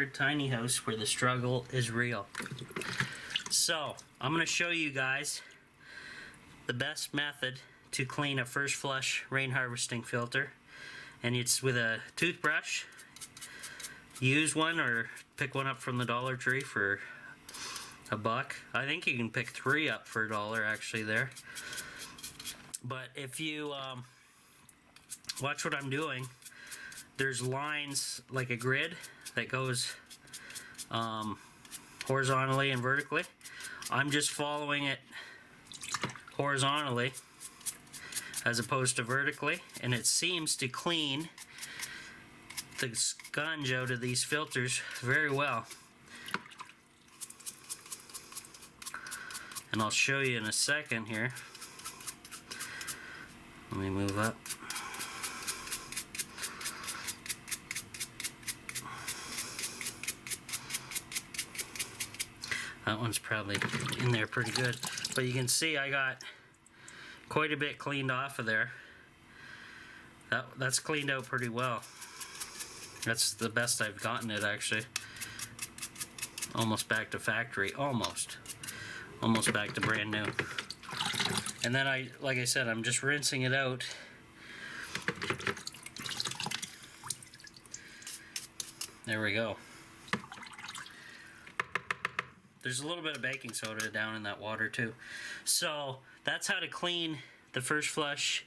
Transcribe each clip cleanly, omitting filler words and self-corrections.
favorite tiny house where the struggle is real. So, I'm going to show you guys the best method to clean a first flush rain harvesting filter. And it's with a toothbrush. Use one or pick one up from the Dollar Tree for $1. I think you can pick 3 up for $1 actually there. But if you watch what I'm doing, there's lines like a grid that goes horizontally and vertically. I'm just following it horizontally as opposed to vertically, and it seems to clean the sponge out of these filters very well. And I'll show you in a second here. Let me move up. That one's probably in there pretty good. But you can see I got quite a bit cleaned off of there. That's cleaned out pretty well. That's the best I've gotten it actually. Almost back to factory. Almost back to brand new. And then like I said, I'm just rinsing it out. There we go. There's a little bit of baking soda down in that water too. So that's how to clean the first flush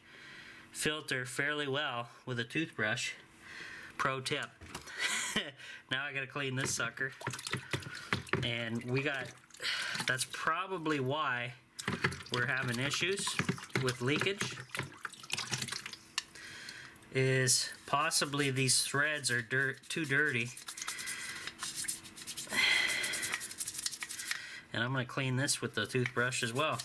filter fairly well with a toothbrush. Pro tip. Now I gotta clean this sucker. And that's probably why we're having issues with leakage. Is possibly these threads are too dirty. And I'm going to clean this with the toothbrush as well.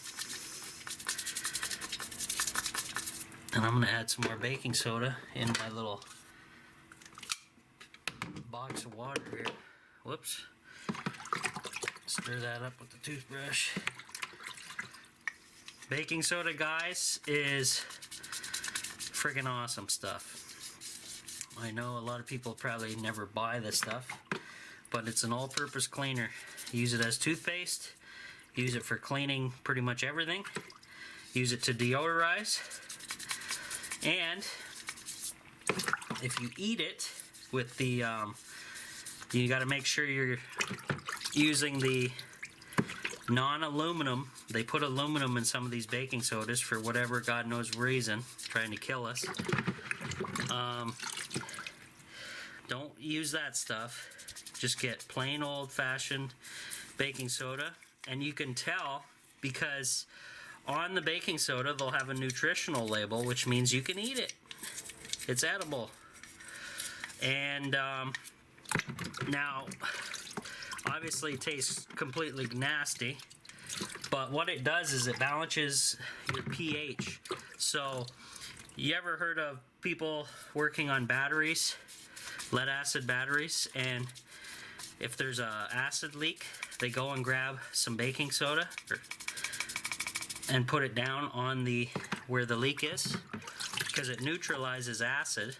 And I'm going to add some more baking soda in my little box of water here. Whoops. Stir that up with the toothbrush. Baking soda, guys, is friggin' awesome stuff. I know a lot of people probably never buy this stuff, but it's an all-purpose cleaner. Use it as toothpaste, use it for cleaning pretty much everything, use it to deodorize, and if you eat it with the, you got to make sure you're using the non-aluminum. They put aluminum in some of these baking sodas for whatever God knows reason, trying to kill us. Don't use that stuff. Just get plain old-fashioned baking soda, and you can tell because on the baking soda they'll have a nutritional label, which means you can eat it. It's edible. And now obviously it tastes completely nasty, but what it does is it balances your pH. So you ever heard of people working on batteries, lead acid batteries, and if there's a acid leak, they go and grab some baking soda and put it down on where the leak is, because it neutralizes acid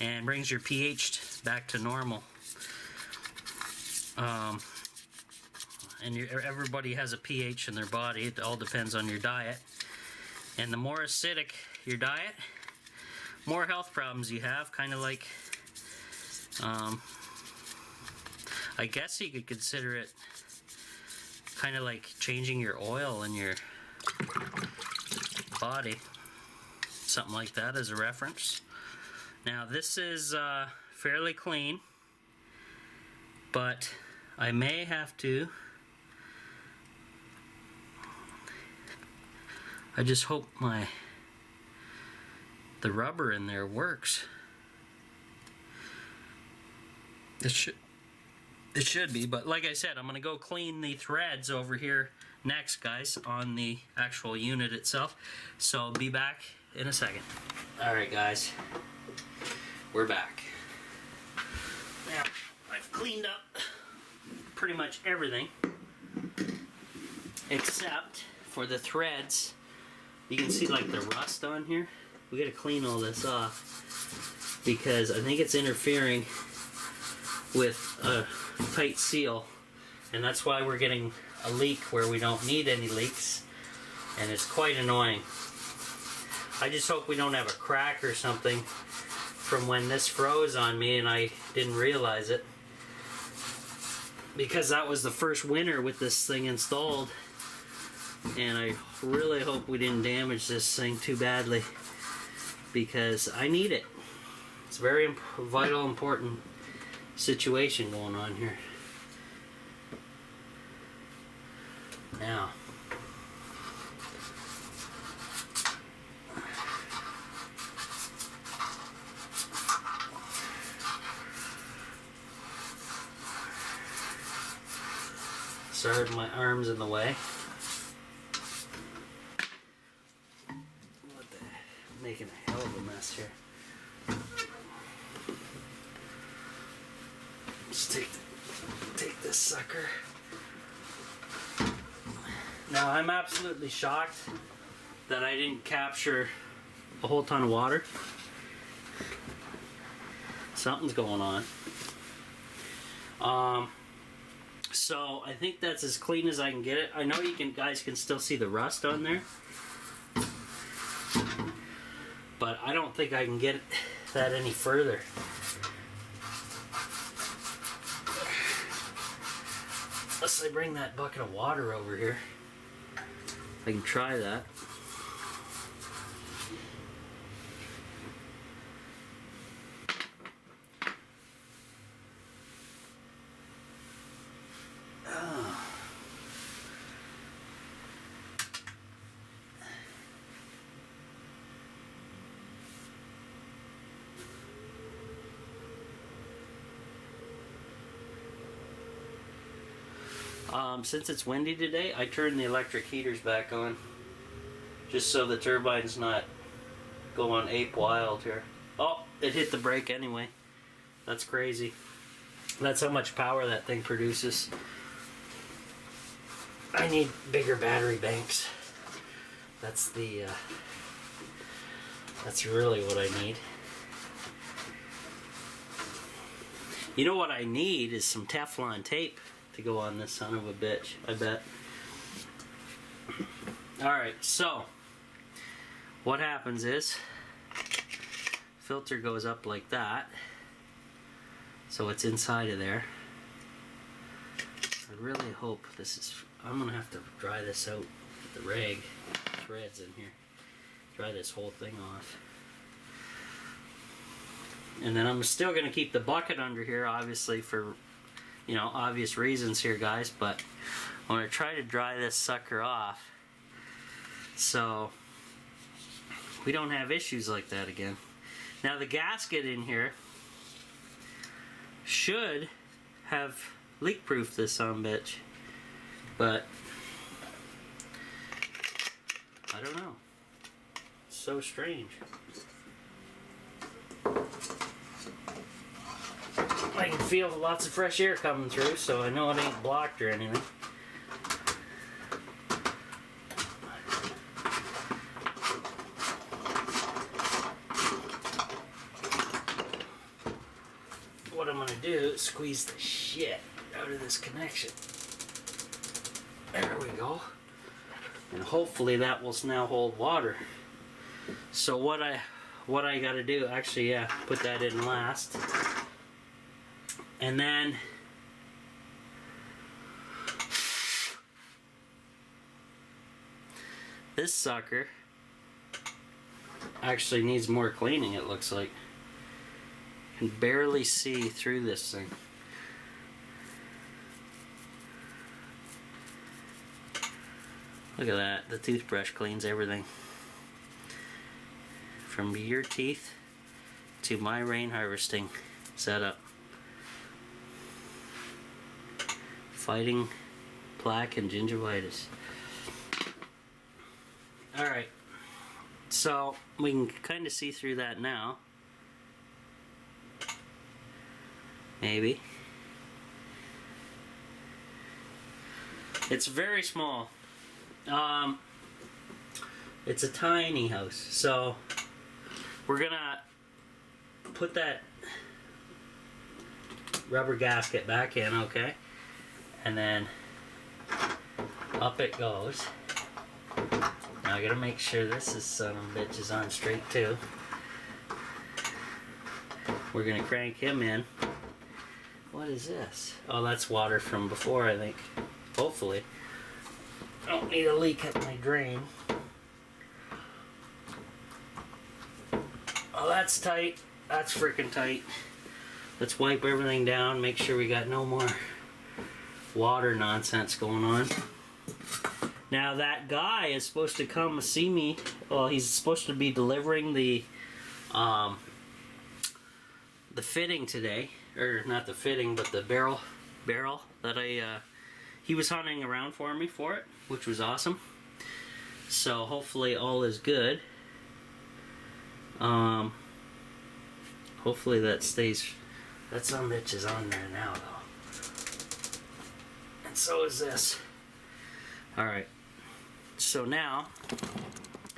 and brings your pH back to normal. And everybody has a pH in their body. It all depends on your diet. And the more acidic your diet, more health problems you have, kind of like I guess you could consider it kind of like changing your oil in your body. Something like that as a reference. Now this is fairly clean, but I may have to, I just hope the rubber in there works. It should be, but like I said, I'm going to go clean the threads over here next, guys, on the actual unit itself. So I'll be back in a second. Alright, guys. We're back. Now, I've cleaned up pretty much everything except for the threads. You can see like the rust on here. We got to clean all this off because I think it's interfering with a tight seal, and that's why we're getting a leak where we don't need any leaks, and it's quite annoying. I just hope we don't have a crack or something from when this froze on me and I didn't realize it, because that was the first winter with this thing installed, and I really hope we didn't damage this thing too badly, because I need it. It's a very vital, important situation going on here. Now, sorry, my arm's in the way. What the heck? I'm making a hell of a mess here. Let's take this sucker. Now, I'm absolutely shocked that I didn't capture a whole ton of water. Something's going on. So I think that's as clean as I can get it. I know you guys can still see the rust on there, but I don't think I can get that any further. Unless I bring that bucket of water over here. I can try that. Since it's windy today, I turned the electric heaters back on, just so the turbine's not going ape wild here. Oh, it hit the brake anyway. That's crazy. That's how much power that thing produces. I need bigger battery banks. That's really what I need. You know what I need is some Teflon tape to go on this son of a bitch, I bet. Alright, so what happens is filter goes up like that, so it's inside of there. I really hope this is, I'm gonna have to dry this out with the rag threads in here, dry this whole thing off. And then I'm still gonna keep the bucket under here, obviously, for obvious reasons here, guys, but I'm going to try to dry this sucker off so we don't have issues like that again. Now, the gasket in here should have leak-proof this sumbitch, but I don't know. It's so strange. I can feel lots of fresh air coming through, so I know it ain't blocked or anything. What I'm gonna do is squeeze the shit out of this connection. There we go. And hopefully that will now hold water. So what I gotta do, actually, yeah, put that in last. And then this sucker actually needs more cleaning, it looks like. You can barely see through this thing. Look at that, the toothbrush cleans everything. From your teeth to my rain harvesting setup. Fighting plaque and gingivitis. Alright, so we can kind of see through that now. Maybe. It's very small. It's a tiny house, so we're gonna put that rubber gasket back in, okay? And then up it goes. Now I gotta make sure this son of a bitch is on straight too. We're gonna crank him in. What is this? Oh, that's water from before, I think. Hopefully. I don't need a leak at my drain. Oh, that's tight. That's freaking tight. Let's wipe everything down, make sure we got no more water nonsense going on. Now that guy is supposed to come see me. Well, he's supposed to be delivering the fitting today, or not the fitting, but the barrel that he was hunting around for me for it, which was awesome. So hopefully all is good. Hopefully that stays. That son of a bitch is on there now though, and so is this. All right. So now,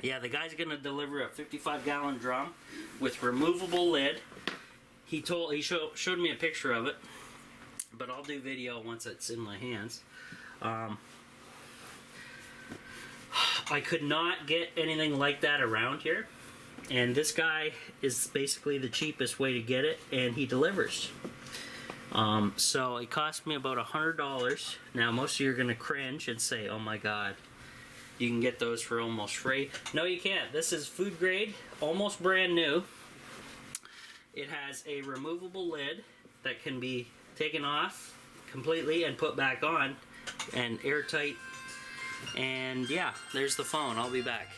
yeah, the guy's gonna deliver a 55-gallon drum with removable lid. He showed me a picture of it, but I'll do video once it's in my hands. I could not get anything like that around here, and this guy is basically the cheapest way to get it, and he delivers. So it cost me about $100. Now most of you are gonna cringe and say, "Oh my God, you can get those for almost free." No, you can't. This is food grade, almost brand new. It has a removable lid that can be taken off completely and put back on, and airtight. And yeah, there's the phone. I'll be back.